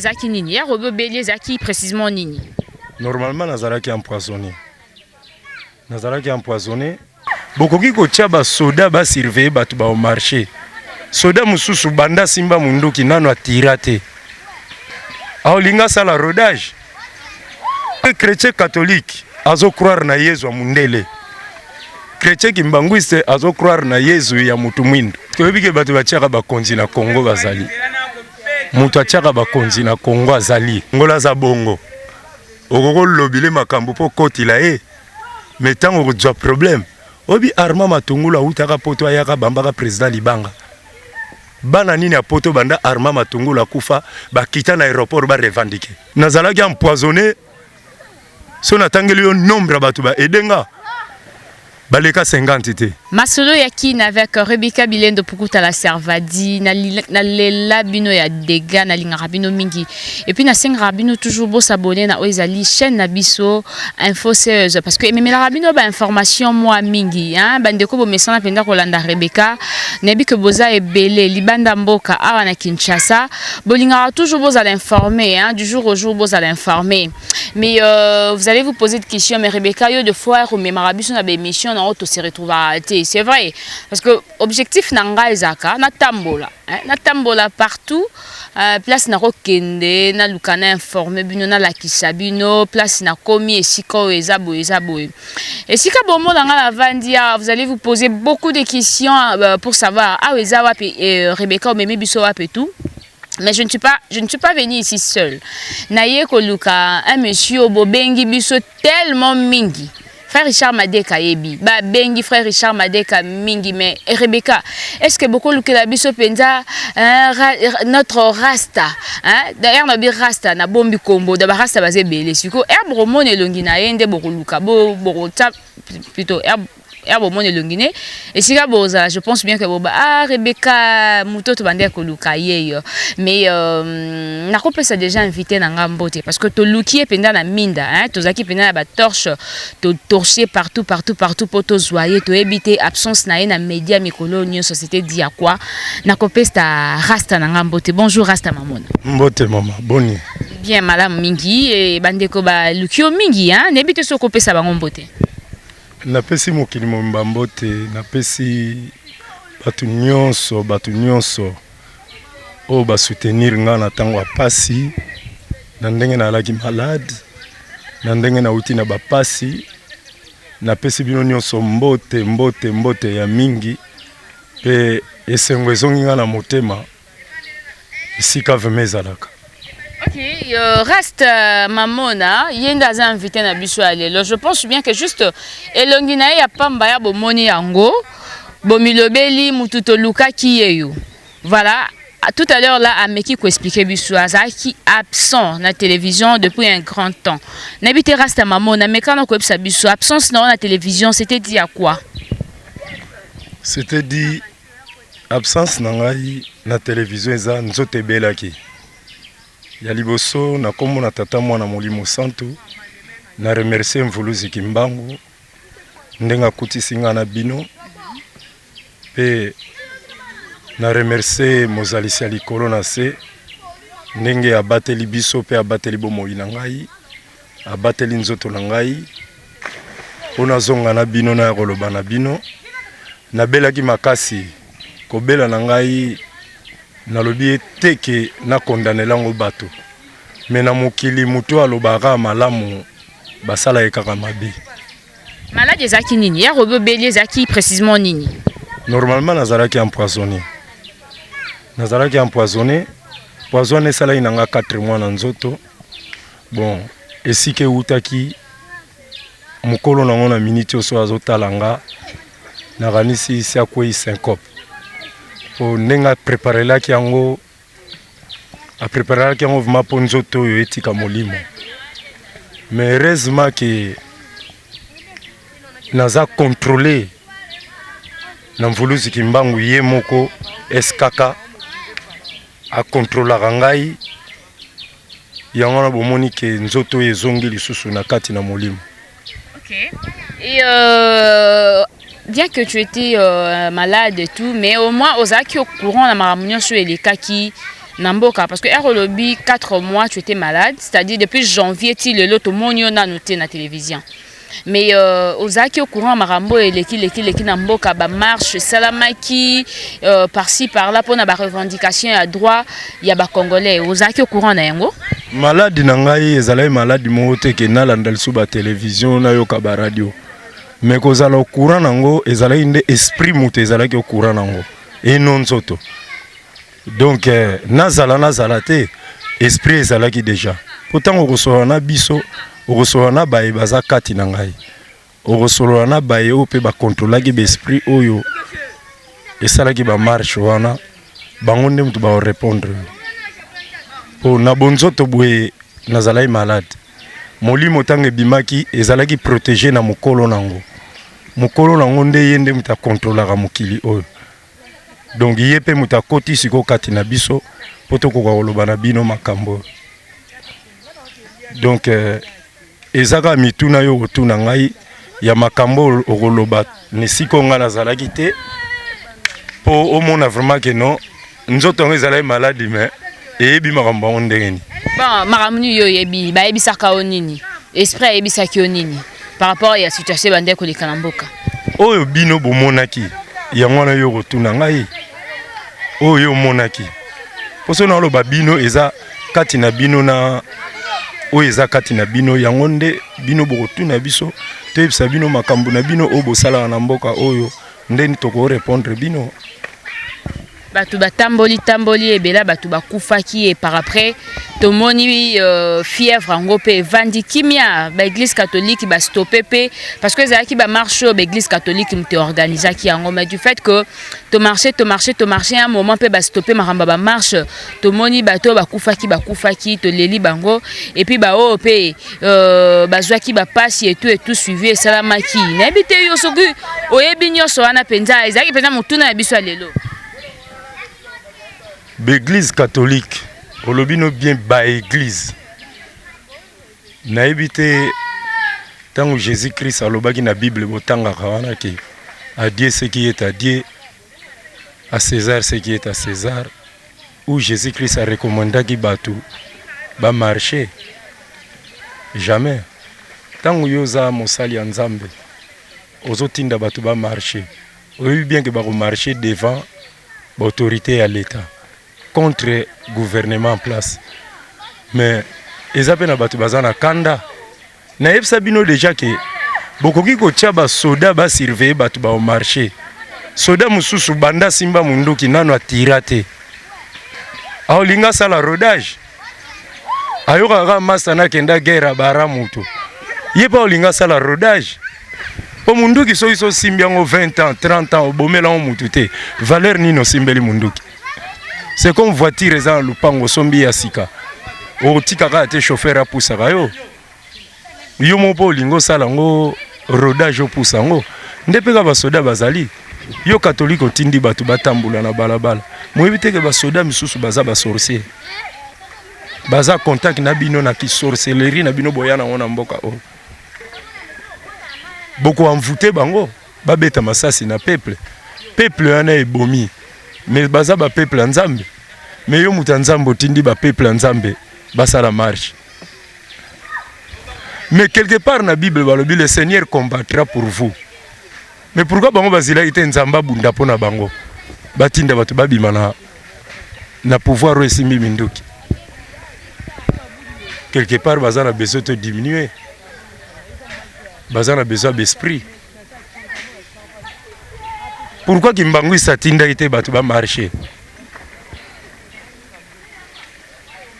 ezaki nini? Ya Robo Belli ezaki précisément nini? Normalement nazalaki empoisonné. Nazalaki empoisonné. Bokoki kotia ba soda ba surveiller batu ba au marché. Soda mususu banda simba munduki nano atira te. Aolinga sala rodage. Le chrétien catholique azo croire na Yesu mundele. Chrétien kimbanguiste azo croire na Yesu ya mutu mwindo. Toyebike batu batiaka bakonzi na Congo bazali. Mutu atiaka bakonzi na Congo azali. Ngola za bongo. Okoko lobile makambo po kotila mais tango kozwa problème. Obi Armand Matungulu utaka poto ayaka bambaka président Libanga. Bana nini apoto banda Armand Matungulu akufa bakita na aéroport ba revendiquer. Nazalaki empoisonné. So natangeli yo nombre batu ba edenga. Baleka 50 te. Masolo yaki avec Rebecca Bilendo Pukuta la Servadi na lela bino ya dega na linga rabino mingi. Et puis na senga rabino toujours beau s'abonner na oezali chaîne na biso infoseuse parce que même la rabino ba information moi mingi hein bandeko bo mesana penda kolanda Rebecca nebi que boza ebele libanda mboka awa na Kinshasa bolinga toujours beau à l'informer hein du jour au jour beau à l'informer. Mais vous allez vous poser des questions mais Rebecca yo de fois ou même rabiso na ba émission na auto se retrouver. C'est vrai parce que objectif nanga ezaka na tambola partout place na rokende na lukana informer bino na la kisabino place na komi esiko ezabo et sika bomo nanga la vandia vous allez vous poser beaucoup de questions pour savoir eza wapi Rebecca o meme biso wapi tout. Mais je ne suis pas venue ici seule. Naye koluka un monsieur bobengi biso tellement mingi. Frère Richard Madeka yebi ba bengi frère Richard Madeka mingi mais Rebecca est-ce que beaucoup luke la biso penza notre rasta hein d'ailleurs na bi rasta na bombi kombo da ba rasta bazé belé siko herbe mone longi na yende bokoluka bo plutôt herbe mone longine et sika boza je pense bien que boba Rebecca mutoto bande koluka yeyo mais na kopesa déjà invité na ngambote parce que to luki penda na minda hein tozaki penda na ba torche to torcher partout pour to zoyer to éviter absence na na média mikolo nyo société dit à quoi na kopesa rasta na ngambote. Bonjour rasta mamona. Mbote mama boni. Bien madame mingi et bandeko ba lukio mingi hein nebite so kopesa ba ngombote. Napesi mokili mbote napesi batu nyonso o ba soutenir nga na tango apasi na ndenge na laki malade na ndenge na uti na bapasi napesi bino nyonso mbote ya mingi pe esengo ezongi nga na motema esika veme ezalaka. Ok, reste mamona, yenda za invité na biso alelo. Je pense bien que juste elongina ya pamba ya bomoni yango, bomilobeli mututo luka ki yeyo. Voilà, tout à l'heure là ameki ko expliquer biso azaki absent na télévision depuis un grand temps. Nabite reste mamona mekana ko ebisa biso absence na télévision, c'était dit à quoi? C'était dit absence na ngai na télévision eza nzote belaki. Ya liboso na kombo na tata mwana molimo santu na remercier Mvuluzi Kimbangu ndenga kutisi nga na bino pe na remercier Mozalisi ya likolo na se ndenge abateli biso pe abateli bomoi na ngai abateli nzoto na ngai pona zonga na bino na koloba na bino na belaki makasi kobela na ngai nalobi teke na condamner lango bato mais na mokili mutu alobaka malamu basala ekaka mabe. Malade ezaki nini? Ya Robo Belli ezaki précisément nini? Normalement nazalaki empoisonné. Poison esala inanga 4 mois na nzoto. Bon, esike utaki mukolo nango na minute oso azotalanga na kanisi sia kwei syncope. Po nenga préparer la kiango a préparer la kiango vma po nzoto yo etika molimo. Mais heureusement que naza contrôler na Mvuluzi Kimbangu ye moko eskaka a contrôler ngai yango na bomoni ke nzoto ezongi lisusu na kati na molimo. OK. Et bien que tu étais malade et tout, mais au moins aux acquis au courant la maramunion sur les cas qui Namboka parce que Erolobi 4 mois tu étais malade, c'est-à-dire depuis janvier tu le lot monio na noté na télévision. Mais ozaki au courant marambo et leki namboka ba marche salamaki par-ci par-là pour na ba revendication à droit ya ba congolais ozaki au courant na yango. Malade na ngai ezalai malade mo te ke na landal sous ba télévision na yo ka ba radio. Mais kozala au courant nango ezalai inde esprit muté ezalaki au courant nango et non soto. Donc nazala te esprit ezalaki déjà. Pourtant on reçoit na biso, on reçoit na baye baza kati na ngai. On reçoit na baye o pe ba contrôler ki esprit oyo. Et ça là qui ba marche wana bango nde mutu ba répondre. Pour na bonzoto boye nazalai malade. Molimo tange bimaki ezalaki protéger na mokolo nango. Mokolo nango nde yende muta contrôler ka mokili oyo. Donc yepe muta koti siko kati na biso poto ko koloba na bino makambo. Donc ezaka mituna yo otuna ngai ya makambo okoloba ne siko nga nazalaki te po omona vraiment que non nzoto ngo ezalai malade mais eyebi makambo ngo ndengeni. Bon makamnu yo yebi ba yebisaka onini esprit yebisaki onini par rapport à la situation bande ko lekana mboka. Oyo bino bomonaki yango na yo otuna ngai oyo monaki poso na loba bino eza kati na bino na oyo eza kati na bino yango nde bino bokotuna biso toyebisa bino makambo na bino oyo bosalaka na mboka oyo nde toko répondre bino. Batu batamboli ebela batu bakufaki et par après tomoni fièvre ngope vandi kimia ba église catholique ba stopper pe parce que ezaki ba marche ba église catholique mte organiser ki yango mais du fait que to marcher un moment pe ba stopper maramba ba marche tomoni bato bakufaki to leli bango et puis ba o pe bazwaki ba passe et tout suivi salamaki na bité yo soki oyebi nyoso wana penza ezaki penza mutuna ya biso lelo. L'église catholique, olobino bien ba église. Na ebité tant Jésus-Christ alobaki na Bible botanga kawana ki à Dieu ce qui est à Dieu, à César ce qui est à César. Où Jésus-Christ a recommandé ki batu ba marcher. Jamais. Tant yoza mosali ya Nzambe ozotinda batu ba marcher. Oyebi bien que ba marcher devant l'autorité à l'État. Contre le gouvernement en place. Mais ils appellent à batu bazana kanda. Na yeb sabino déjà que bokoki ko tchaba soda ba surveiller batu ba au marché. Soda mususu banda simba munduki nano atirate. Aolinga sala rodage. Ayoka ga masana kenda guerre bara mutu. Yeba olinga sala rodage. Po munduki so iso simbiango 20 ans, 30 ans obomela on mutu te. Valeur nino simbeli munduki. C'est comme voiture eza lupango sombi ya sika. O tikaka te chauffeur a poussaka yo. Yo mopo lingo sala ngo rodage o poussa ngo. Ndepeka ba soda bazali. Yo catholique otindi batu batambula na balabala. Moyebite ke ba soda misusu baza ba sorcier. Baza contact na bino na ki sorcellerie na bino boyana ngona mboka o. Boko envoûté bango, babeta masasi na peuple. Peuple ana ebomi. Mais baza ba peuple nzambe. Mais yo muta nzambe otindi ba peuple nzambe basa la marche. Mais quelque part na Bible balobi le Seigneur combattra pour vous. Mais pourquoi bango bazila ite nzamba bunda pona bango? Batinda batu babima na pouvoir esimbi minduki. Quelque part baza na besoin de diminuer. Baza na besoin d'esprit. Pourquoi Kimbangui satinda ite batu ba marcher?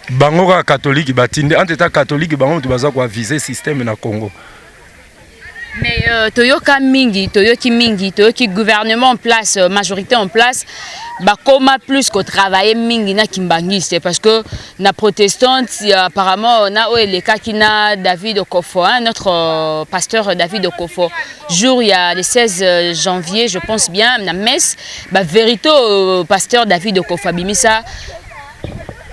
Bango ka catholique batinde entre ta catholique bango tu baza kwa viser système na Congo. Mais toyoki mingi gouvernement en place, majorité en place, bakoma plus que travailler mingi na Kimbangi, c'est parce que na protestante apparemment on a les cas qui na David Okofo, hein, notre pasteur David Okofo. Jour il y a le 16 janvier, je pense bien, na messe, ba vérité pasteur David Okofo bimisa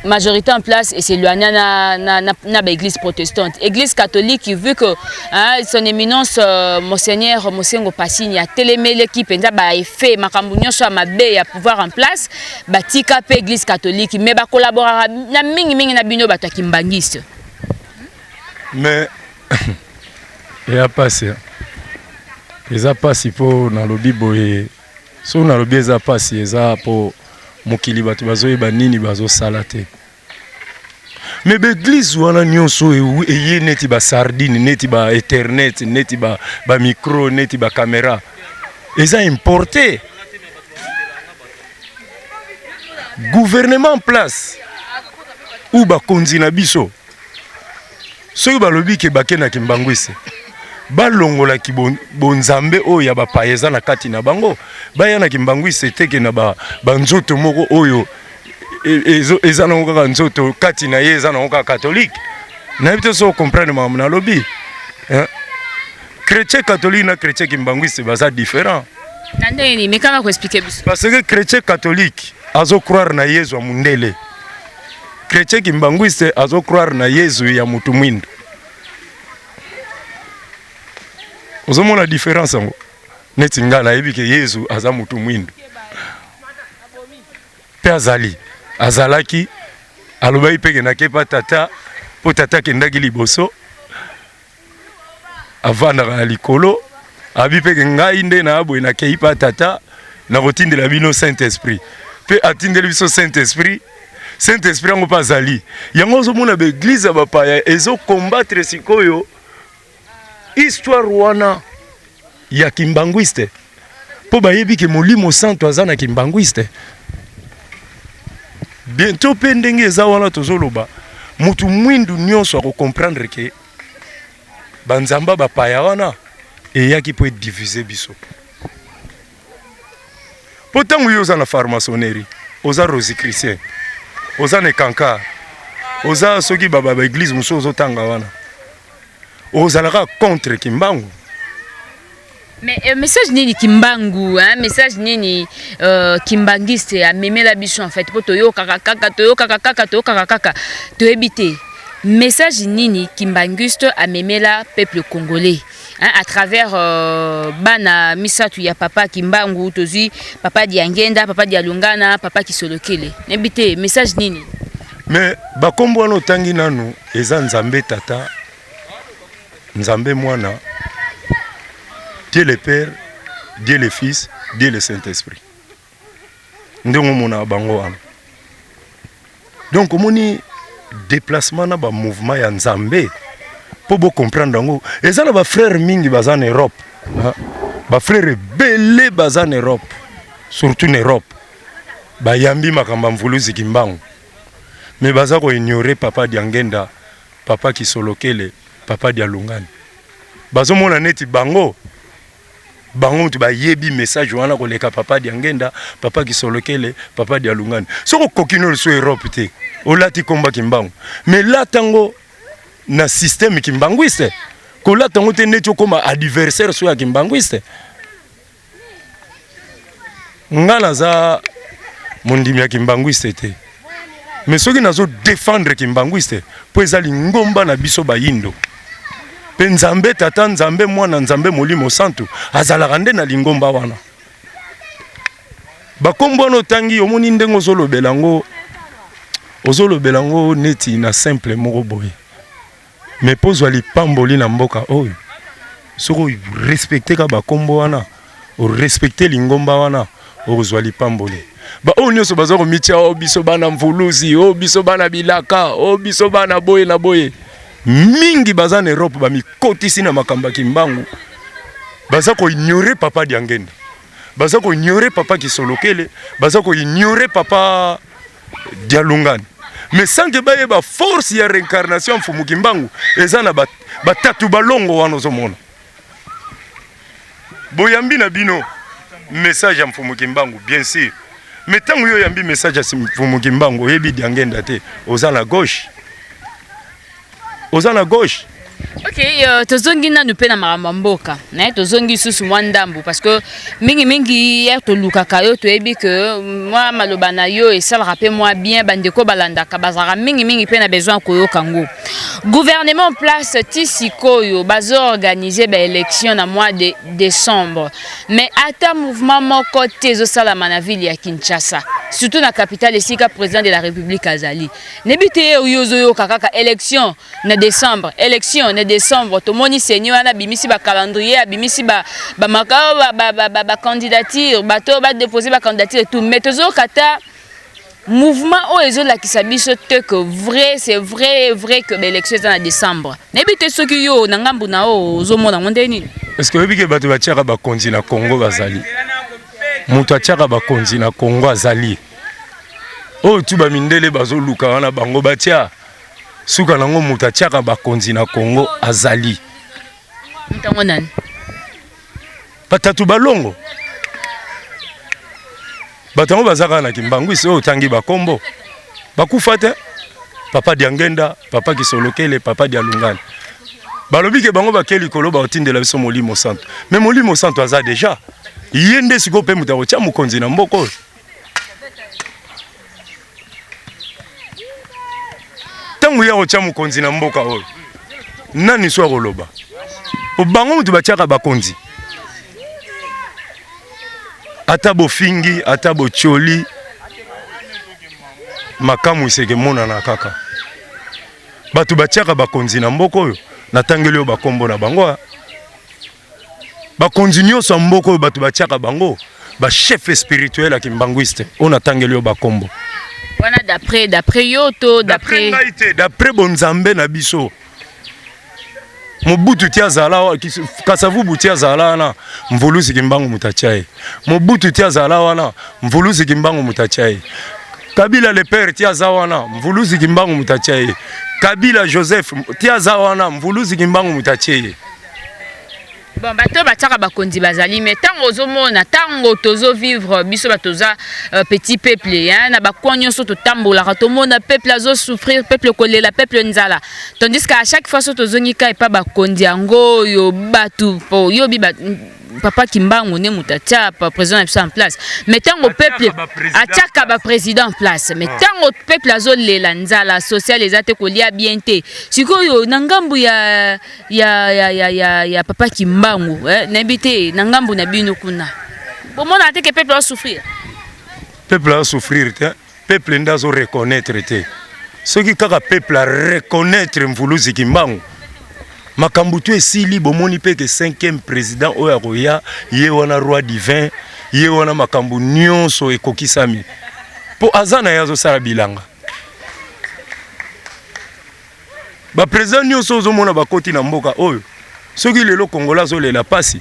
majorité en place et c'est l'éloigné na l'église protestante. Église catholique, vu que son éminence Monseigneur Mosengo Passini a télémé l'équipe et a fait Makambunyo soit ma baie à pouvoir en place, tika pe église catholique, mais ba collaborer na mingi na bino bato kimbangiste. Mais il y a passé. Les a passé pour dans le Bible so na lobi eza pasi eza po mokili bato bazoyeba nini bazosalate. Mais l'église wana nyonso eye neti ba sardine neti ba ethernet neti ba micro neti ba caméra eza importé. Gouvernement en place ou ba konzi na biso soki balobi ke bakena kimbangwise balongola ki bonzambe oyo ya bapayeza na kati na bango baya na kimbangwise teke na banzoto moko oyo eza na kaka nzoto kati na ye eza na kaka catholique na bito so comprendre mamu na lobi chrétien catholique na chrétien kimbangwise baza différent nandeni mekama ko expliquer biso parce que chrétien catholique azo croire na Yesu wa mundele chrétien kimbangwise azo croire na Yesu ya mutu mwindo. Vous avez la différence. Netinga na yebi ke Yesu aza mutu mwindo. Pe azali. Azalaki alobai peke na kepa tata po tata kendaki liboso. Avanda na likolo. Abi peke ngai nde na abwe na keipa tata na kotindela bino Saint-Esprit. Pe atindela biso Saint-Esprit. Saint-Esprit ngo pa azali. Yango zo mona be église ba paya ezo combattre sikoyo. Histoire wana ya kimbangwiste po bayebi ke molimo santo aza na kimbangwiste bientôt pe ndenge eza wana tozoloba mutu mwindu nyonso ako comprendre ke banzamba bapaya wana eyaki po diviser biso po ntango yo oza na farmaçonnerie oza rosicrucien oza na kankar oza soki baba ba église mosusu ozotanga wana ozalaka contre kimbangu. Mais message nini kimbangu message nini kimbangiste a mémé la bichon en fait pour toyo kaka to éviter message nini kimbanguiste a mémé la peuple congolais à travers bana misatu ya papa kimbangu tozi papa diangenda papa dialungana papa kisolokele nebite message nini mais bakombo wana tangi nanu eza nzambe tata Nzambe mwana, Dieu le Père, Dieu le Fils, Dieu le Saint-Esprit. Ndongo mona bango wana. Donc moni déplacement na ba mouvement ya Nzambe pour bo comprendre ngo. Eza na ba frères mingi baza en Europe. Ba frères belé baza en Europe, surtout en Europe. Ba yambi makamba mvuluzi kimbangu. Mais baza ko ignorer papa Diangenda, papa Kisolokele. Papa Dialungani. Bazo mona neti bango tu ba yebi message wana ko leka papa Diangenda, papa Kisolokele, papa Dialungani. Soko kokino so Europe te. Olati komba kimbangu. Mais là tango na système kimbangwiste. Ko la tango te neti koma adversaire so ya kimbangwiste. Ngana za mondimi ya kimbangwiste te. Mais soki nazo défendre kimbangwiste, po ezali ngomba na biso ba yindo. Nzambe tata nzambe mwana nzambe molimo santo azalaka nde na lingomba wana bakombo no tangi omoni ndengo ozolobelango neti na simple moko boye mais pozwa lipamboli na mboka oyo soko respecter ka bakombo wana o respecter lingomba wana ozwa lipamboli ba oyo nyonso baza ko mitia o biso bana mvuluzi o biso bana bilaka o biso bana boye na boye mingi baza en Europe ba mi kotisi na makamba kimbangu baza ko ignorer papa Diangenda baza ko ignorer papa Kisolokele baza ko ignorer papa Dialungani mais sans que baye ba force ya réincarnation mfumu kimbangu eza na batatu balongo wana ozomona boyambi na bino message ya mfumu kimbangu bien sûr mais tango yo yambi message ya mfumu kimbangu yebi Diangenda te oza na gauche. Aux à la gauche, Ok, tozongi na nupe na maramamboka, né? Tozongi susu mwandambu parce que mingi hier to lukaka yo to ebi que moi maloba na yo et ça le rappelle moi bien bandeko balandaka bazara mingi pe na besoin koyo kango. Gouvernement en place tisikoyo bazo organiser ba élection na mois de décembre. Mais ata mouvement moko tezo sala na ville ya Kinshasa. Surtout na capitale esika président de la République azali. Nebite yozo yo kaka élection na décembre, élection na décembre to moni seigneur ana bimisi ba calendrier bimisi ba makao ba candidature bato ba déposer ba candidature tout mais tozo kata mouvement o ezo la kisabiso te que vrai c'est vrai que l'élection est en décembre. Nebite soki yo na ngambu na o zo mona ngonde nini? Est-ce que bibike bato ba tiaka ba konzi na Congo bazali? Mutu atiaka ba konzi na Congo azali. Oh tu ba mindele bazo luka wana bango batia. Suka nango mutu atiaka ba konzi na Congo azali. Ntango nani? Batatu balongo. Batango bazaka na Kimbangu iso tangi bakombo. Bakufa te. Papa Diangenda, papa Kisolokele, papa Dialungani. Balobi ke bango bakeli kolo ba otindela biso Molimo Santo. Mais Molimo Santo aza déjà. Yende siko pe muta otia mukonzi na mboko. Tangu ya otia mukonzi na mboka oyo. Nani so koloba? Obango mutu batiaka bakonzi. Atabo fingi, atabo choli. Makamu iseke mona na kaka. Batu batiaka bakonzi na mboko oyo. Natangeli yo bakombo na bango. Bakonzi nyonso mboko oyo batu batiaka bango. Ba chef spirituel a Kimbanguiste. On atangeli yo bakombo. Wana d'après yoto, d'après bonzambe na biso. Mobutu tia zala kasavu butia zala na mvuluzi Kimbangu mutachaye. Mobutu tia zala wana mvuluzi Kimbangu mutachaye. Kabila le père tia zawana mvuluzi Kimbangu mutachaye. Kabila Joseph tia zawana mvuluzi Kimbangu mutachaye. Bon, bato bataka bakonzi bazali mais tango ozomona tango tozo vivre biso batoza petit peuple hein na bakonyo so to tambola to mona peuple azo souffrir peuple kolela peuple nzala tandis qu'à chaque fois so tozongika e pa bakonzi yango yo batu po yo bi papa Kimbangu ne mutatia pa président en place mais tango peuple ataka ba président en place mais tango peuple azo lela nzala social ezate kolia bien te sikoyo na ngambu ya papa Kimbangu n'habite nangambu na bino kuna bomona ate que peuple va souffrir te peuple ndazo reconnaître te ce qui kaka peuple a reconnaître mvuluzi Kimbangu makambu tu esili bomoni pe que 5e président oya roya ye wana roi divin ye wana makambu nyonso ekokisami po azana yazo sala bilanga ba président nyonso ozomona bakoti na mboka oyo soki lelo Kongola azolela pasi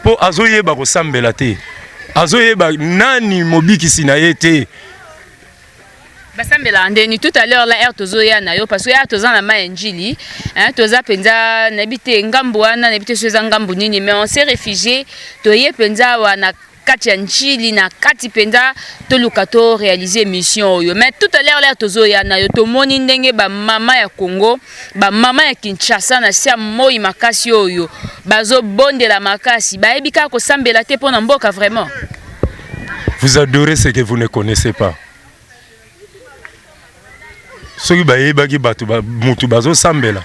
po azoyeba kosambela te azoyeba nani mobikisi na ye te basambela ndeni tout à l'heure la tozoya na yo parce que ya toza na maenjili hein toza penza nabite ngambu wana nabite soza ngambu nini mais on s'est réfugié toye penza wana kati ya nchili na kati penza toluka to réaliser mission yo mais tout à l'heure la tozoya na yo to moni ndenge ba mama ya Congo ba mama ya Kinshasa na sia moi makasi oyo bazo bondela makasi ba ebika ko sambela te pona mboka vraiment. Vous adorez ce que vous ne connaissez pas. Soki ba yebaki batu ba mutu bazo sambela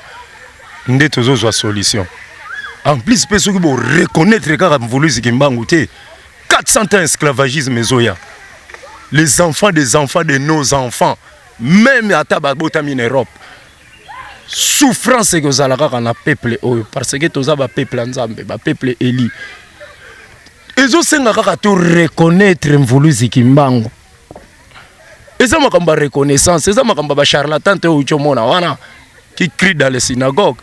nde tozo zwa solution. En plus pe soki bo reconnaître kaka mvuluzi Kimbangu te 400 ans esclavagisme zoya. Les enfants des enfants de nos enfants, même à Tababotami en Europe, souffrance que vous avez na peuple parce que tous ba peuple nzambe, ba peuple Eli. Ils ont senga kaka to reconnaître mvuluzi Kimbangu. Eza makamba reconnaissance, eza makamba ba charlatan te uchomona wana qui crie dans les synagogues.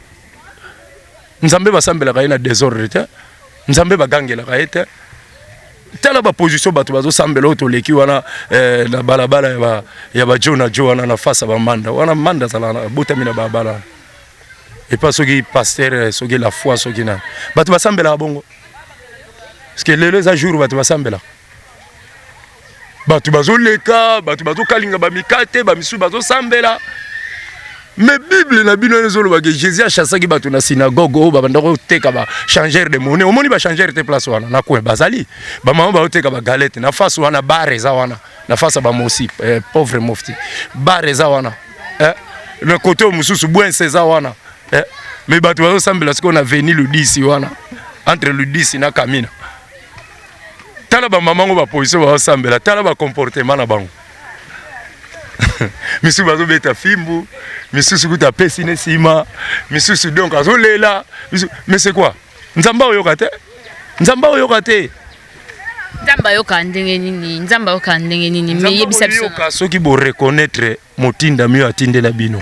Nzambe basambela ka ina désordre te. Nzambe bagangela ka ete. Tala ba position batu bazo sambela to leki wana na balabala ya ba Jona Joana na face ba manda wana manda sala botami na balabala et pas soki pasteur soki la foi soki na batu basambela bongo parce que les jours batu basambela batu bazo leka batu bazo kalinga ba mikate ba misu bazo sambela Mais Bible na bino nezolo ba que Jésus a chassé ki batu na synagogue o ba bandako teka ba changer de monnaie. Omoni ba changer te place wana na coin bazali. Ba mama ba teka ba galette na face wana bar eza wana. Na face ba mosi pauvre mufti. Bar eza wana. Le côté au mususu buen eza wana. Mais batu ba sambela ce qu'on a venu le 10 wana. Entre le 10 na Kamina. Tala ba maman ba position ba sambela, tala ba comportement na bango. Misu bazo beta fimbu, misu sukuta pesine sima, misu donc azo lela, mais c'est quoi? Nzamba oyokate? Nzamba oyokate. Nzamba yoka ndenge nini? Nzamba yoka ndenge nini? Mais yebisa biso. Yoka soki bo reconnaître motinda mieux atinde la bino.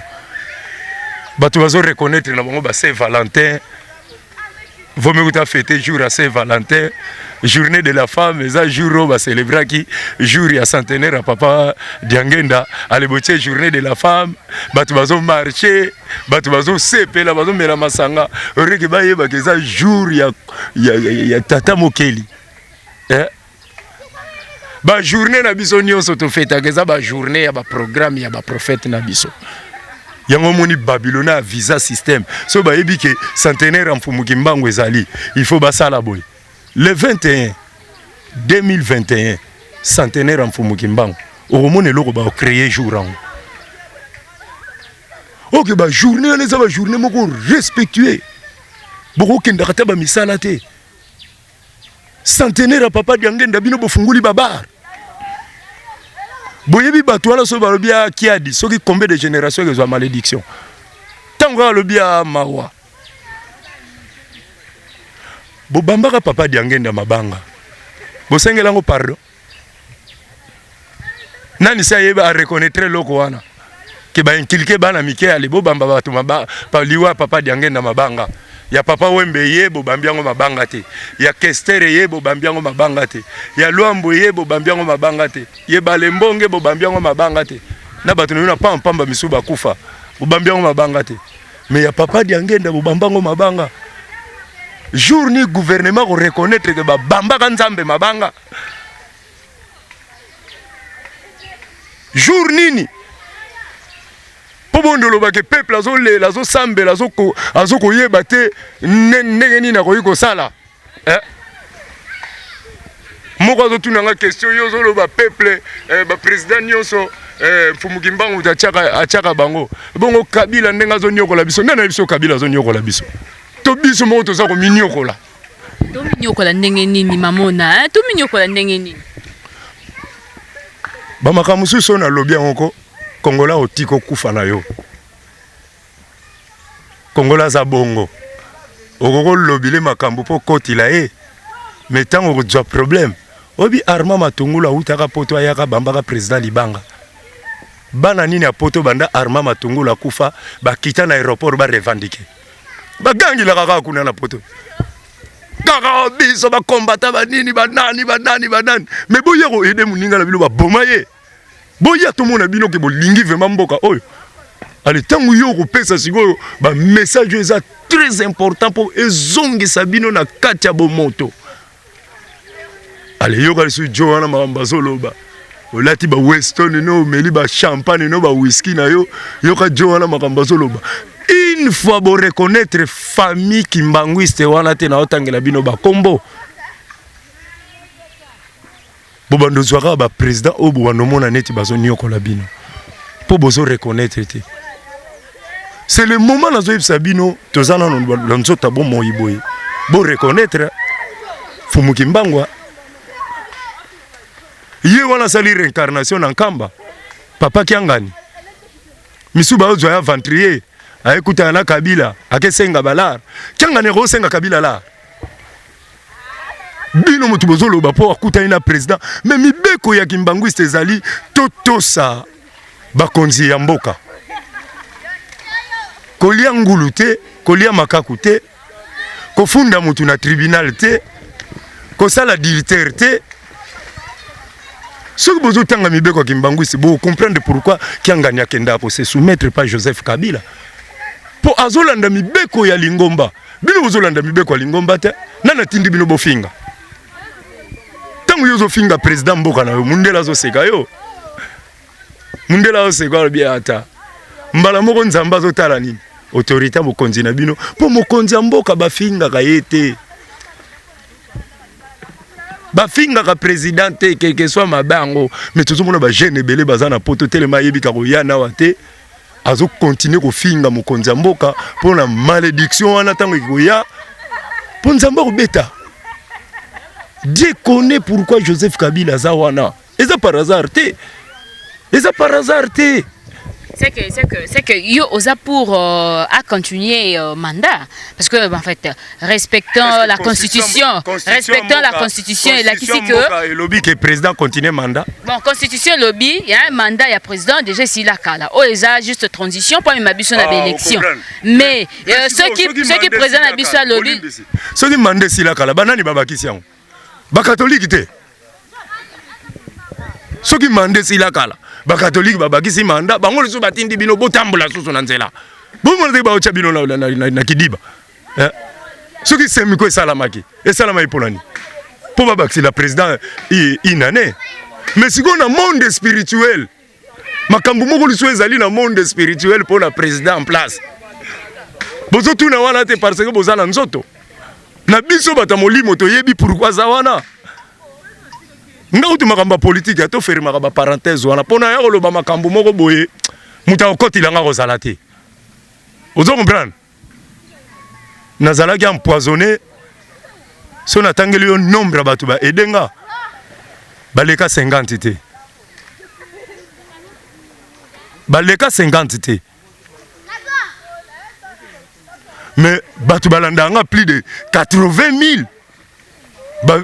Batu bazo reconnaître na bango ba Saint-Valentin. Vaut mieux que tu fêté jour à Saint-Valentin, journée de la femme, et ça jour où va célébrer qui jour à centenaire à papa Diangenda, à l'époque journée de la femme, bah tu vas au marché, bah tu vas au CP, là vas au Melamasanga, aurait bah que ça jour il y a Tata Mokeli, bah journée na biso nyonso to fêta que ça bah journée ya bah programme ya bah prophète na biso. Yango moni Babylone a visa système. So ba yebi ke centenaire en Fumuki Mbango ezali. Il faut basala boy. Le 21 2021 centenaire en Fumuki Mbango. Oromone loko ba créer jour an. OK ba journée les ba journée moko respectuer. Boko kenda kata ba misala te. Centenaire papa Diangenda bino bo funguli babar. Boyebi batouala so balobia qui a dit ce qui combien de générations que ont malédiction. Tango balobia mawa. Bo bambaka papa Diangenda mabanga. Bo sengela ngo pardon. Nani sa yeba a reconnaître loko wana. Ke ba inculquer bana mike ale bo bamba batu maba pa liwa papa Diangenda mabanga. Ya papa Wembe ye bo bambiango mabanga te. Ya Kestere ye bo bambiango mabanga te. Ya Luambo ye bo bambiango mabanga te. Ye Balembonge bo bambiango mabanga te. Na batu na pamba misuba kufa. Bo bambiango mabanga te. Mais ya papa Diangenda bo bambango mabanga. Jour ni gouvernement ko reconnaître que ba bamba kanzambe mabanga. Jour nini Pobondo lo bake peuple azo le azo sambe azo ko yeba te ndenge nini na koyiko sala moko azo tunanga question yo zo lo ba peuple ba président nyonso Fumuki Mbango achaka bango bongo Kabila ndenga zo nyokola biso nana biso Kabila zo nyokola biso to biso moko to za ko minyokola to minyokola ndenge nini mamona to minyokola ndenge nini ba makamusu so na lobia ngoko Kongola otiko kufa na yo. Kongola za bongo. Okoko lobile makambo po koti la e. Mais tango ko problème. Obi Armand Matungulu utaka poto ayaka bambaka président Libanga. Bana nini apoto banda Armand Matungulu kufa ba kita na aéroport ba revendiquer. Ba gangi la kaka kuna na poto. Kaka biso ba combattant ba nini ba nani. Mais boye ko aider muninga la bilo ba bomaye. Boya tout le monde a bino ke bolingi vraiment mboka oyo. Allez tangu yo ko pesa sikoyo ba message eza très important pour ezongi sabino na kati ya bomoto. Allez yo ka su Joana Marambazo ba. Olati ba Weston no meli ba champagne no ba whisky na yo ka Joana Marambazo ba. Une fois bo reconnaître famille kimbanguiste wana te na otangela bino ba kombo. Bobando zwaka ba président o bobando mona neti bazo nyokola bino po bozo reconnaître te c'est le moment nazo yebisa bino tozana no nzota bo moyiboye bo reconnaître Fumuki Mbango ye wana sali réincarnation na Nkamba papa Kiangani misuba ozo ya ventrier ayekuta na Kabila akesenga balar Kiangani ro senga Kabila la bino mutu bozolo ba po akuta ina président mais mibeko ya kimbanguiste ezali totosa bakonzi ya mboka kolia ngulu te kolia makaku te kofunda mutu na tribunal te kosala dilicteur te soki bozo tanga mibeko ya kimbanguiste bo comprendre pourquoi Kiangani akenda po se soumettre pas Joseph Kabila po azolanda mibeko ya Lingomba bino bozolanda mibeko ya Lingomba te nana tindi bino bofinga Yozo finga président mboka na yo mundela zo seka yo mundela zo seka bia ata mbala moko nzamba zotala nini autorité mokonzi na bino po mokonzi mboka bafinga ka yete bafinga ka présidente quel que soit mabango mais tout le monde ba jeune belé bazana poto telema yebika ko yana wate azo continuer ko finga mokonzi mboka pour la malédiction wana tango ko ya pour nzamba ko beta. Dieu connaît pourquoi Joseph Kabila zawana et ça par hasard té. Et ça par hasard té. C'est que yo osa pour à continuer mandat parce que en fait respectant la constitution et la qui que lobby que président continue mandat. Bon constitution lobby il y a un mandat il y a président déjà si la kala oh eza juste transition pour ma biso na élection mais ceux qui président na biso lobby ceux qui mandat si la kala banani babakisi yango ba catholique té ceux qui mandat si la kala ba catholique babakisi mandat bango leso batindi bino botambola susu na nzela bomona ba ocha bino na kidiba ceux qui semi ko salamaki et salamai polani pour babakisi la président inane mais si on a monde spirituel makambu moko liso ezali na monde spirituel pour la président en place bozo tuna wana te parce que bozala nzoto na biso bata molimo to yebi pourquoi za wana nga utu makamba politique ato faire makamba parenthèse wana pona ya koloba makambo moko boye muta okoti langa kozala te ozo comprendre nazala ki empoisonné so natangeli yo nombre batu ba edenga baleka 50 te baleka 50 te mais batu balandanga plus de 80 000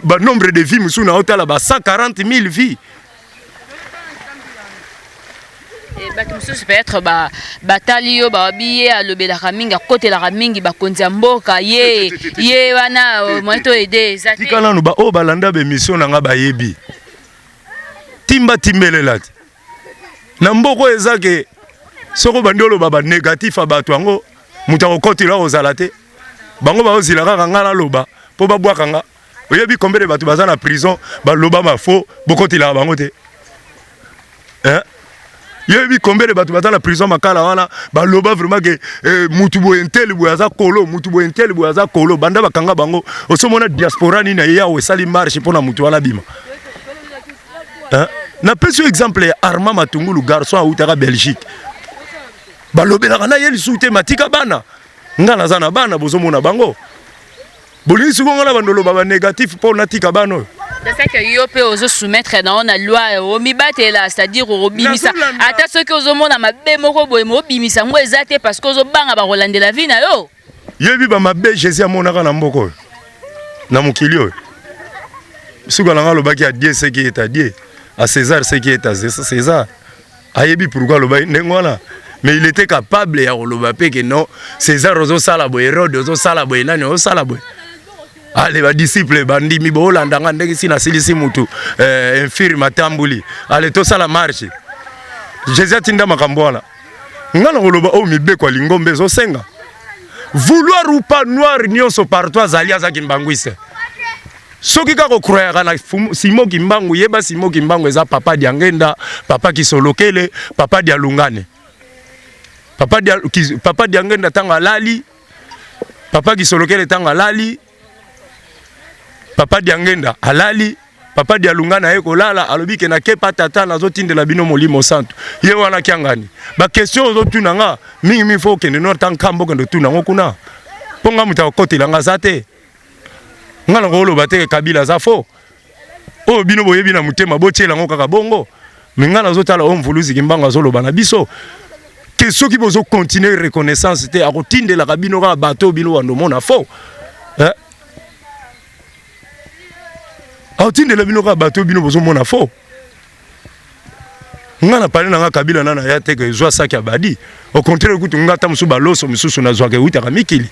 ba nombre de vies musuna otala ba 140 000 vies et ba kimsusu peut-être ba batalio ba biye alobela raminga côté la ramingi ba konzi mboka ye wana moito aider zati tikala no ba o balanda be mission nga ba yebi timba timbelela na mboko ezake soko bandolo ba négatif abatu ngo mutako côté la ozalate bango ba ozila kaka ngala loba po ba bwaka nga oyebi combien de batu baza na prison ba loba ma faux bokoti la bango te yebi combien de batu baza na prison makala wana ba loba vraiment que mutubo intel boyaza kolo mutubo intel boyaza kolo banda bakanga bango osomona diaspora ni na ya osali marche pona mutu wala bima na peso exemple ya Armand Matungulu garçon a utaka Belgique ba lobela kana yeli soute matika bana ngana zana bana bozomona bango bolini sukongana bandolo baba négatif pour natika bano c'est que yo peut ozo soumettre dans la loi au mibatela c'est-à-dire au bimisa ata ceux qui ozo mona mabe moko boye mo bimisa ngo ezate parce que ozo banga ba rolande la vie na yo yebi ba mabe Jésus amonaka na mboko na mukili oyo sukala ngalo baki a Dieu ce qui est à Dieu à César ce qui est à César ayebi pourquoi lo ba ngwana mais il était capable ya koloba pe que non César ozo sala boye Hérode ozo sala boye nani ozo sala boye allez ba disciple bandi mi bo landanga ndenge sina silisi mutu infirme atambuli allez to sala marche Jésus atinda makambo wana ngana koloba o mibe kwa lingombe zo senga vouloir ou pas noir nyonso partout azali azaki mbangwise soki kako croire na Simo Kimbangu yeba Simo Kimbangu eza papa diangenda papa kisolokele papa dialungane papa diangenda tanga lali papa kisolokele tanga lali papa diangenda alali papa dialungana eko lala alobi ke na kepa tata nazo tindela bino molimo santo ye wana kiangani ba question ozo tunanga mingi mi faut que ne no tankambo que tuna ngokuna ponga muta okotela ngazate ngala ngolo bateke Kabila za fo o bino boyebi na mutema bochela ngo kaka bongo mingana zotala o mvuluzi Kimbangu azoloba na biso que ceux qui vont continuer reconnaissance c'était à rotinde la kabino ka bateau bino wando mona fo Autinde la bino ka bateau bino bozo mona fo ngana parler na Kabila nana ya te que zwa saki abadi au contraire kutu ngata musu baloso mususu na zwa ke uta kamikili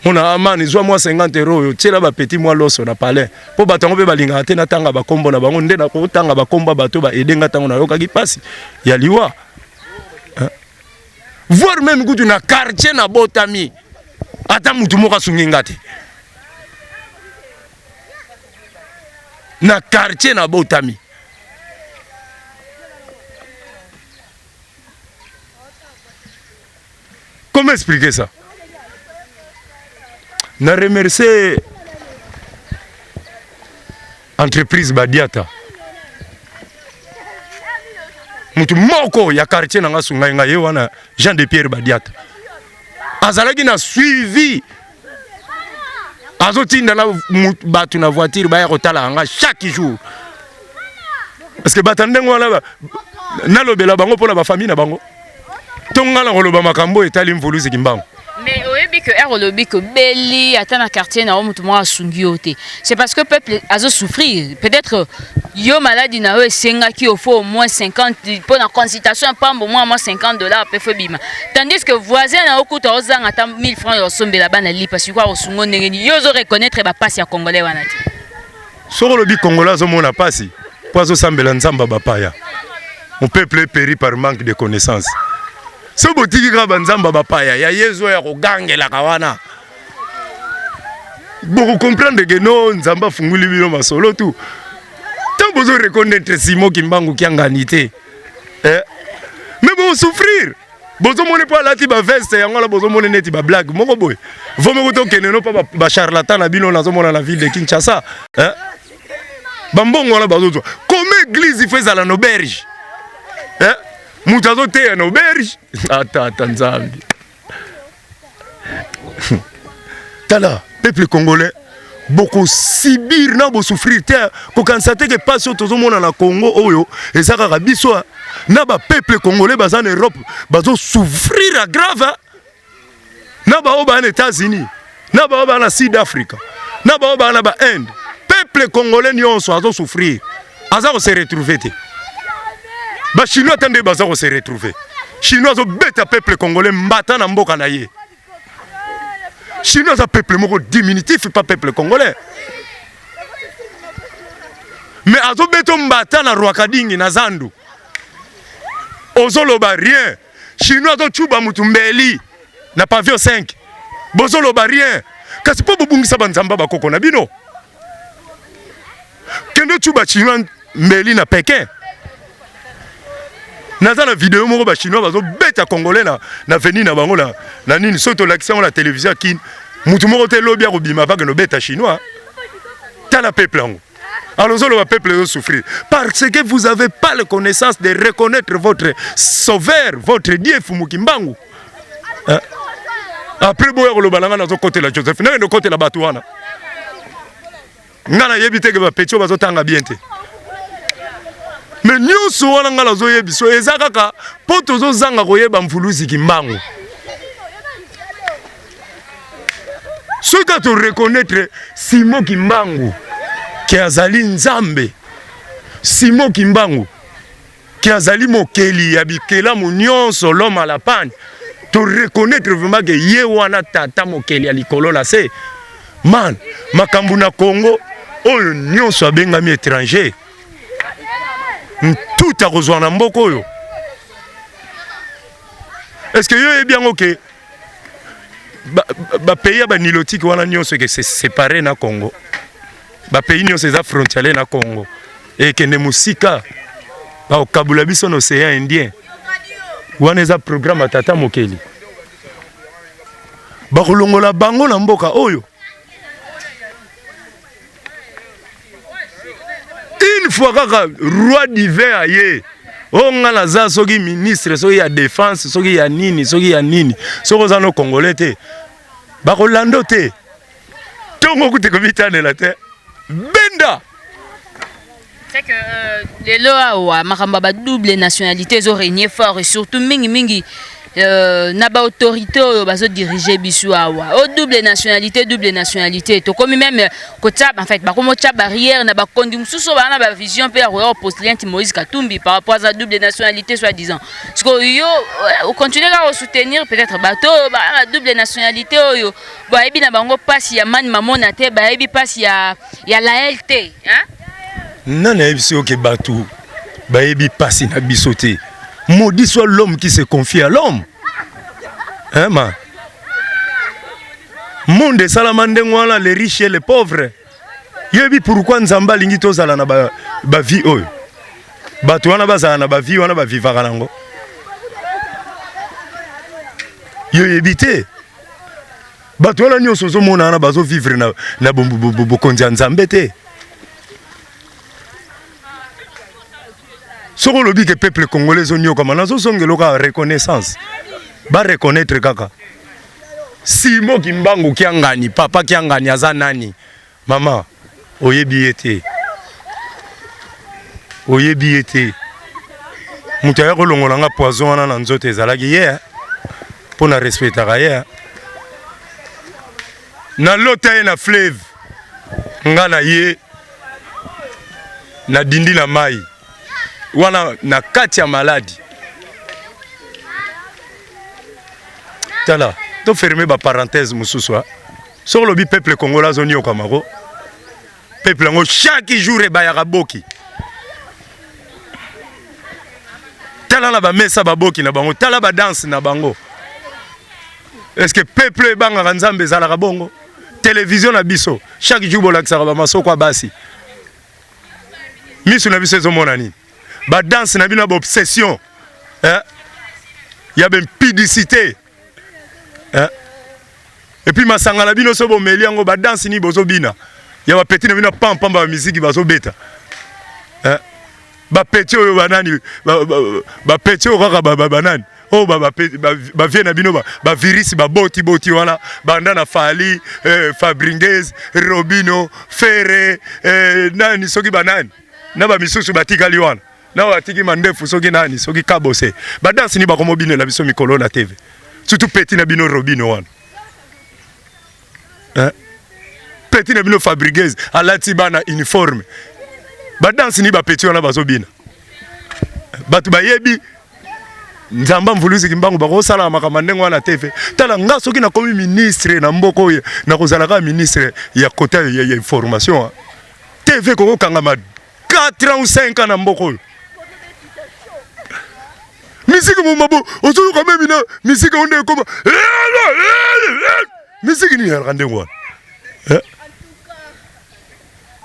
on a amani zwa moi 50 € tiela ba petit moi loso na palais po batango be balinga te na tanga ba kombo na bango nde na ko tanga ba komba bato ba edenga tango na yoka ki pasi ya liwa voir même kutu na quartier na botami ata mutu moka sunginga te na quartier na botami Comment expliquer ça? Na remercier entreprise Badiata. Mutu moko ya quartier nanga sunga nga wana Jean de Pierre Badiata. Azalaki na suivi. Azotinda na batu na voiture ba ya kotala nga chaque jour. Parce que batandengo wana na lobela bango pona ba famille na bango. Tonga la koloba makambo etali mvuluzi kimbango. Mais oyebi que lobby que beli ata na quartier na mutu mo asungi yote. C'est parce que peuple azo souffrir. Peut-être yo maladie na yo senga ki au faut au moins 50 pour la consultation pambo au moins $50 pe fo bima. Tandis que voisin na okuta ozanga ata 1000 francs yo sombela bana li parce que quoi osungo ndengeni yo zo reconnaître ba passe ya congolais wana ti. Soko lobi congolais zo mona pasi. Poazo sambela nzamba bapaya. Mon peuple périt par manque de connaissances. So botiki ka banzamba bapaya ya yezo ya kogangela kawana. Bon comprendre que non nzamba funguli bino masolo tout. Tant bozo reconnaître Simon Kimbangu kianganité. Mais bon souffrir. Bozo mone pas lati ba veste yangola bozo mone neti ba blague moko boy. Vomo ko keneno pa ba charlatan na bino nazo mona la ville de Kinshasa. Bambongo na bazo. Comme église il fait à la auberge. Mutazo te en auberge. Attends Nzambi. Tala, peuple congolais, beaucoup sibir na bo souffrir terre, ko kansate que pas tout le monde na Congo oyo, et ça ka biso na ba peuple congolais bas en Europe, bazo souffrir à grave. Na ba oba en États-Unis, na ba oba na Sud-Afrique, na ba oba na ba Inde. Peuple congolais nyonso azo souffrir. Azo se retrouver te. Ba chinois tande bazo se retrouver. Chinois zo beta peuple congolais mbata na mboka na ye. Chinois a peuple moko diminutif pas peuple congolais. Mais azo beto mbata na Rwakadingi na Zandu. Ozolo ba rien. Chinois zo chuba mutumbeli na pavillon 5. Bozolo ba rien. Kasi po bubungisa banzamba bakoko na bino. Kendo chuba chinois mbeli na Pékin. Naza na vidéo moko ba chinois bazo beta congolais na veni na bango na nini soto l'action la télévision qui mutu moko te lobia ko bima ba que no beta chinois tala peuple ngo. Alors le peuple doit souffrir parce que vous avez pas la connaissance de reconnaître votre sauveur, votre Dieu Fumukimbangu. Après boya ko lobalanga na zo côté la Joseph na no côté la Batuana. Ngana yebite ke ba petio bazo tanga bien te. Mais nous sommes dans la zone biso ezakaka poto zo zanga koyeba mfuluzi kimbangu. Ce que tu reconnaître Simon Kimbangu qui azali nzambe. Simon Kimbangu qui azali mokeli ya bikela munyonso l'homme à la panne. Tu reconnaître vraiment que ye wana tata mokeli ya likolo la se. Man, makambu na Congo oyo nyonso abengami étranger. Tout a rejoint en mboko yo. Est-ce que yo est bien ok? Ba pays ba nilotique wana nyonso que c'est séparé na Congo. Ba pays nyonso za frontalier na Congo. Et que ne musika ba okabula biso no océan Indien. Wana za programme tata mokeli. Ba kolongola bango na mboka oyo. Une fois que roi d'hiver aye, on a la za soki ministre, soki ya défense, soki ya nini, soki ya nini, soki za no congolais te, bako lando te, tongo kute komitane la te, benda. C'est que les lois makamba ba double nationalité zo régner fort et surtout mingi na ba autorité oyo bazo diriger biso awa o double nationalité to comme même ko taba en fait ba komo taba barrière na ba kondi mususu ba na ba vision pe ya ko postulant Moïse Katumbi par rapport à sa double nationalité soi-disant parce que yo on continue à soutenir peut-être bato ba double nationalité oyo ba ebi na bango passe ya man mamona te ba ebi passe ya la LT hein nana ebi so ke bato ba ebi passe na bisoté. Maudit soit l'homme qui se confie à l'homme. Hein, man? Monde salamande ngwana les riches et les pauvres. Yebi pourquoi nzamba lingi tozala na ba vie oyo. Bato wana bazala na ba vie wana ba vivaka nango. yo yebite bato wana nyonso ozomona na bazo vivre na bokonzi ya Nzambe te. Soko lobi ke peuple congolais onyoka manazo songelo ka reconnaissance ba reconnaître kaka Simo Kimbangu kiangani papa kiangani aza nani mama oyebi ete mutu ya kolongola nga poison wana na nzoto ezalaki ye mpo na respectaka ye na lota ye na fleuve nga na ye na dindi na mai wana na kati ya maladi tala to fermer ba parenthèse mususu sur le peuple congolais zoni au Cameroun peuple ngo chaque jour e bayaka boki tala na ba mesa ba boki na bango tala ba danse na bango. Est-ce que peuple banga Nzambe zalaka bongo télévision na biso chaque jour bolakisaka ba masoko basi misu na biso ezomona nini ba danse na bino ba obsession ya ben pudicité et puis masanga na bino so bomeli yango ba danse ni bozo bina ya ba petit na bino pam ba musique bazo beta ba petit oyo banani ba petit oyo kaka banani oh ba vie na bino ba virus ba boti wana banda na Fali Fabringuez Robino Ferre nani soki banani na ba misusu batikali wana na watiki mandefu soki nani soki kabose ba danse ni ba komobine na biso mikolo na TV surtout petit na bino Robino wana petit na bino Fabringuez alati bana uniforme ba danse ni ba petit wana bazobina batu bayebi Nzamba mvuluzi Kimbangu bako sala makama ndengo wana TV tala nga soki na komi ministre na mboko ye na kozala ka ministre ya côté ya information TV koko kangama 4 ans ou 5 ans na mboko musique mumabo ozo ko même na musique onde koma musique ni rande ngwa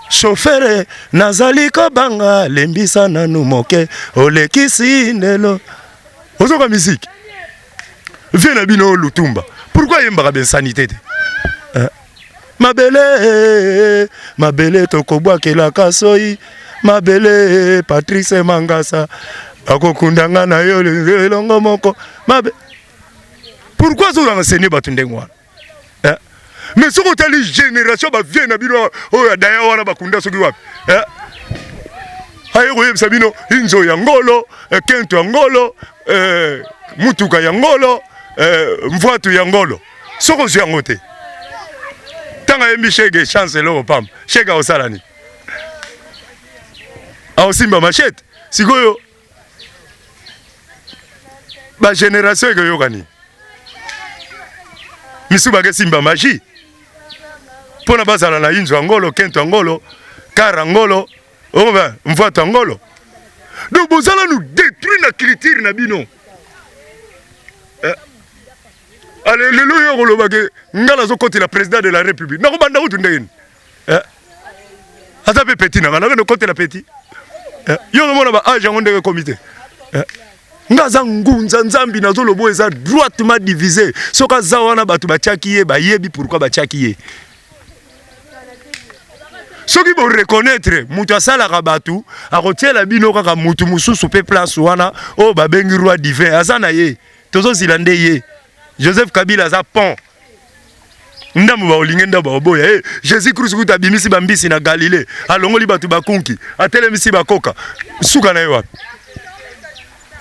chauffeur nazali ko banga lembisa nanu moke olekisi ndelo ozo ka musique viens na bino lutumba pourquoi yembaka ben sanité mabele tokobwakela kasoi mabele Patrice Mangasa akokundanga na yo longo moko pourquoi zo enseigner batu ndengwa mais ce que tali génération ba vient na bino oya daya wana bakunda soki wapi ayo yebisa bino inzo ya ngolo kento ya ngolo mutuka ya ngolo mvwatu ya ngolo soko zo yango te tanga yembi shege chance lo pam shega osalani aosimba machete sikoyo ba génération eko yokani misuba ke simba magie pona bazala na inzo angolo kento angolo kara angolo oba mvwatu angolo donc bozala nous détruire la culture na bino allez le loyo kolobake ngala zo côté la président de la république na ko banda utu ndeni ata pe petit na ngala no côté la petit yo mona ba age ngondeke comité ngaza ngunza nzambi nazo lobo eza droitement divisé soka zawana batu bachaki ye bayebi pourquoi bachaki ye soki bo reconnaître mutu asalaka batu akotiela bino kaka mutu mususu pe place wana o babengi roi divin azana ye tozo zilande ye Joseph Kabila za pont ndamu ba olinge ndaba oboya Jésus Christ kuta bimisi bambisi na Galilée alongoli batu bakunki atelemisi bakoka suka na ye wapi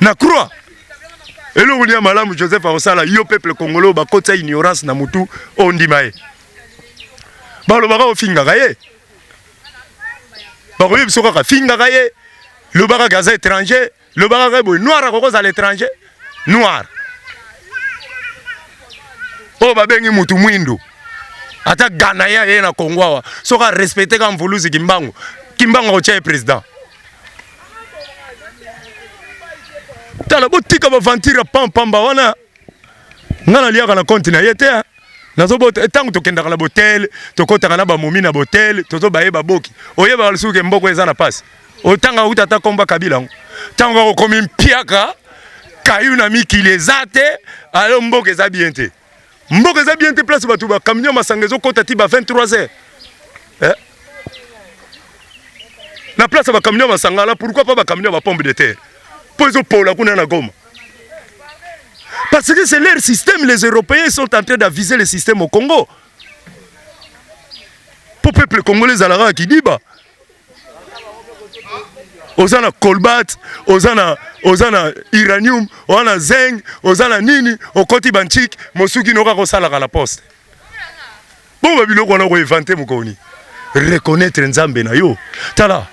na croix eloko ni malamu Joseph akosala yo peuple congolais bakota ignorance na mutu ondima ye balo baka ofingaka ye bako yebiso kaka fingaka ye le baka gaza étranger le baka boy noir akokoza à l'étranger noir o babengi mutu mwindu ata gana ya ye na Kongo soka respecter ka mvuluzi Kimbangu ocha président tala botika ba ventira pamba wana ngana liaka na compte na yete nazo bota tangu tokenda na botel tokota na ba momi na botel tozo baye ba boki oyeba lisuke mboko eza na passe otanga utata komba Kabila tango ko komi mpiaka kayu na mikili ezate alors mboka eza bien te mboka eza bien te place bato ba camion masanga ezokota ti ba 23h na place ba camion masanga là pourquoi pas ba camion ba pompe de terre pour ezopola kuna na Goma parce que c'est leur système. Les Européens sont en train d'aviser le système au Congo pour le peuple congolais alara qui dit bah ozana colbat ozana uranium ozana zinc ozana nini okoti banchik mosuki noka ko sala la poste bon ba biloko na ko inventer mokoni reconnaître nzambe na yo tala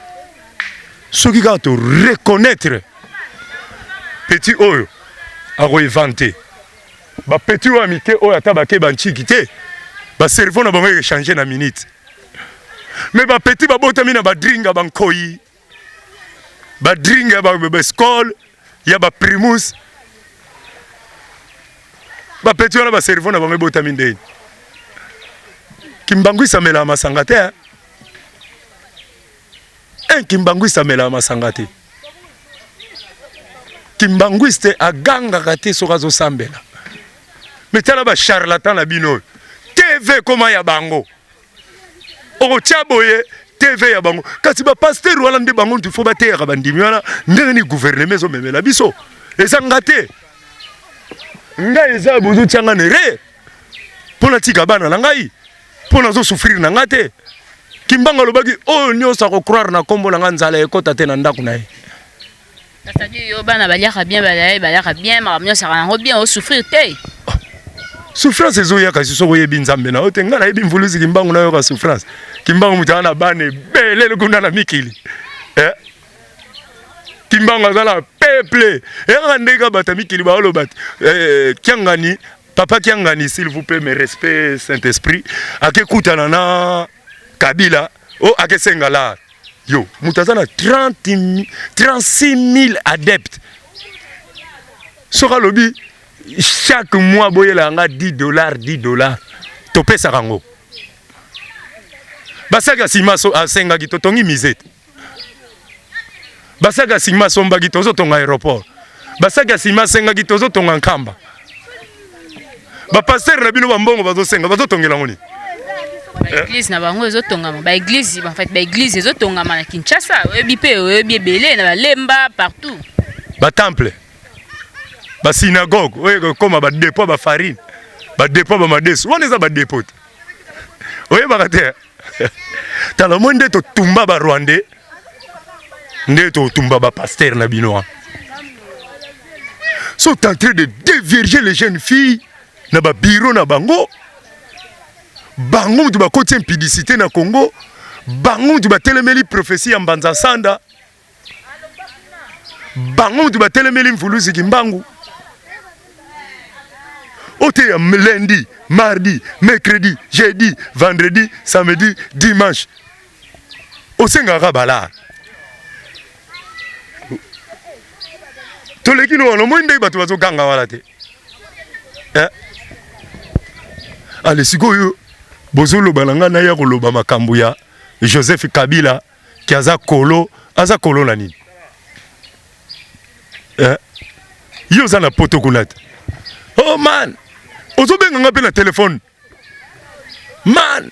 soki ka to reconnaître petit oyo a ko inventer ba petit oyo amike oyo ata ba ke banchiki te ba cerveau na bango changer na minute mais ba petit ba botami na ba dringa bankoi ba drink ya ba skol ya ba primus ba petit wana ba cerveau na bango botami ndeni kimbangwisa mela masanga te kimbangwisa mela masanga te kimbangwiste aganga kate soka zo sambela metala ba charlatan na bino TV koma ya bango o tiaboye TV ya bango kasi ba pasteur wala nde bango tu faut ba terre bandimi wana ndenge ni gouvernement zo memela biso ezanga te nga eza bozo tianga nere pona tika bana na ngai pona zo souffrir na ngate kimbanga lobaki o nyosa ko croire na kombo na nzala ekota te na ndaku na ye c'est-à-dire yo bana baliaka bien makamyo saka nango bien o souffrir te souffrance ezoya kasi soko yebi nzambe na ote ngana yebi mvuluzi kimbangu na yo ka souffrance kimbangu mutana bane belele kuna na mikili kimbangu azala peuple ngandeka bata mikili ba olo bat kiangani papa kiangani s'il vous plaît me respect Saint-Esprit akekutana na Kabila o akesenga la yo mutazana 36 000 adeptes soka lobi chaque mois boyela nga $10 topesa kango basaka simaso asenga ki totongi misete basaka simaso mbaki tozo tonga aéroport basaka simaso senga ki tozo tonga nkamba ba pasteur na bino bambongo bazo senga bazo tongela ngoni ba église na bango ezo tongama ba église en fait ba église ezo tongama na Kinshasa oyebi pe oyebi belé na Lemba partout ba temple ba synagogue oye koma ba dépôt ba farine ba dépôt ba madesu wana eza ba dépôt oye ba kate tala monde to tumba ba Rwandais nde to tumba ba pasteur na bino sont en train de déverger les jeunes filles na ba bureau na bango bango tu ba côté impudicité na Congo bango tu ba telemeli prophétie ya Mbanza Sanda bango tu ba telemeli mvuluzi kimbangu ote ya lundi, mardi, mercredi, jeudi, vendredi, samedi, dimanche. Osenga rabala. Toleki no no mwinde batu bazo ganga wala te. Ale sikoyo bozolo balanga na ya koloba makambo ya Joseph Kabila ki aza kolo na nini. Yo za na poto kunata. Oh man, ozobenga nga pe na telefone. Man,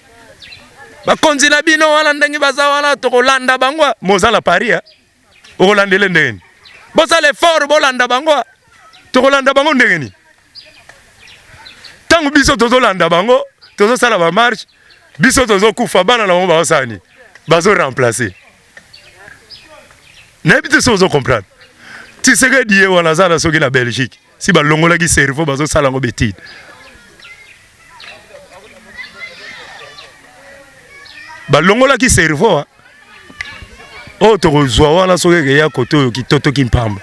bakonzi na bino wana ndengi baza wana tokolanda bangwa mozala paria. Okolandele ndeni. Bosale fort bolanda bangwa. Tokolanda bango ndeni. Tangu biso tozolanda bango, tozosala ba marche, biso tozokufa bana na bango baosani. Bazo remplacer. Na bito sozo comprendre. Tu sais que die wana zana soki na Belgique. Si ba longola ki cerveau bazo sala ngo betide. Ba longola ki cerveau o to kozwa wana soki ke ya koto ki toto ki mpamba.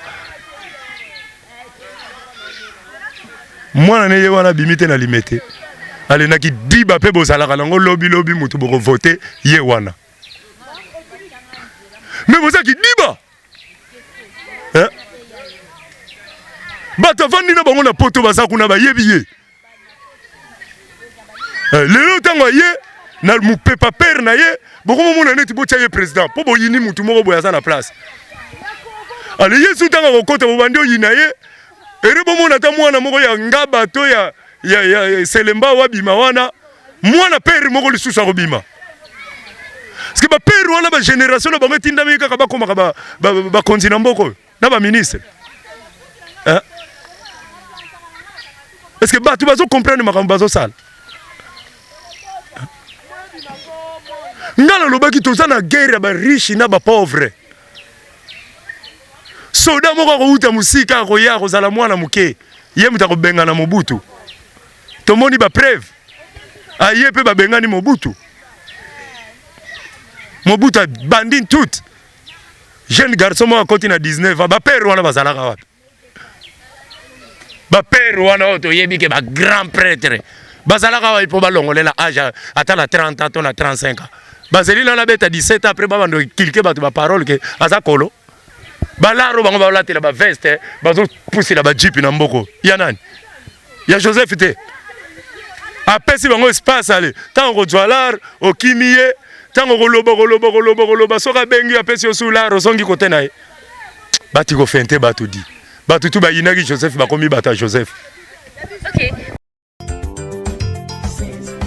Mwana ne wana bimite na limete. Ale na ki diba pe bozala kanango lobby mutu boko voter ye wana. Mais boza ki diba. Bata vandi na bango na poto baza kuna ba yebi ye. Lelo tango ye na mupepa père na ye boko mona neti bocha ye président po boyini mutu moko boya za na place. Ale yesu tango kokota bo bandi oyina ye ere bomona ta mwana moko ya ngaba to ya selemba wabima wana mwana père moko lisusu akobima. Parce que ba père wana ba génération na bango tindami kaka bakoma ba konzi na mboko na ba ministre. Hein? Est-ce que bato bazo comprendre makambo bazo sala? Ngala lobaki toza na guerre ba riche na ba pauvre. Soda moko ko uta musika ko ya ko zala mwana muke. Ye muta ko benga na Mobutu. Tomoni ba preuve. Aye pe ba benga ni Mobutu. Mobutu a bandit tout. Jeune garçon mo akoti na 19 ans ba père wana bazalaka wapi? Ba père wana oto yebi ke ba grand prêtre. Bazalaka wa ipo balongolela âge ata na 30 ans to na 35 ans. Bazeli na beta 17 ans après ba bando kilke ba ba parole ke azakolo. Balaro bango ba latela ba veste bazo pousser la ba jeep na mboko. Ya nani? Ya Joseph te. Apesi bango espace ale. Tango joalar okimiye tango koloba soka bengi apesi osularo songi kote nae. Bati ko fente batu di. Batu tu ba yinaki Joseph bakomi bata Joseph. OK.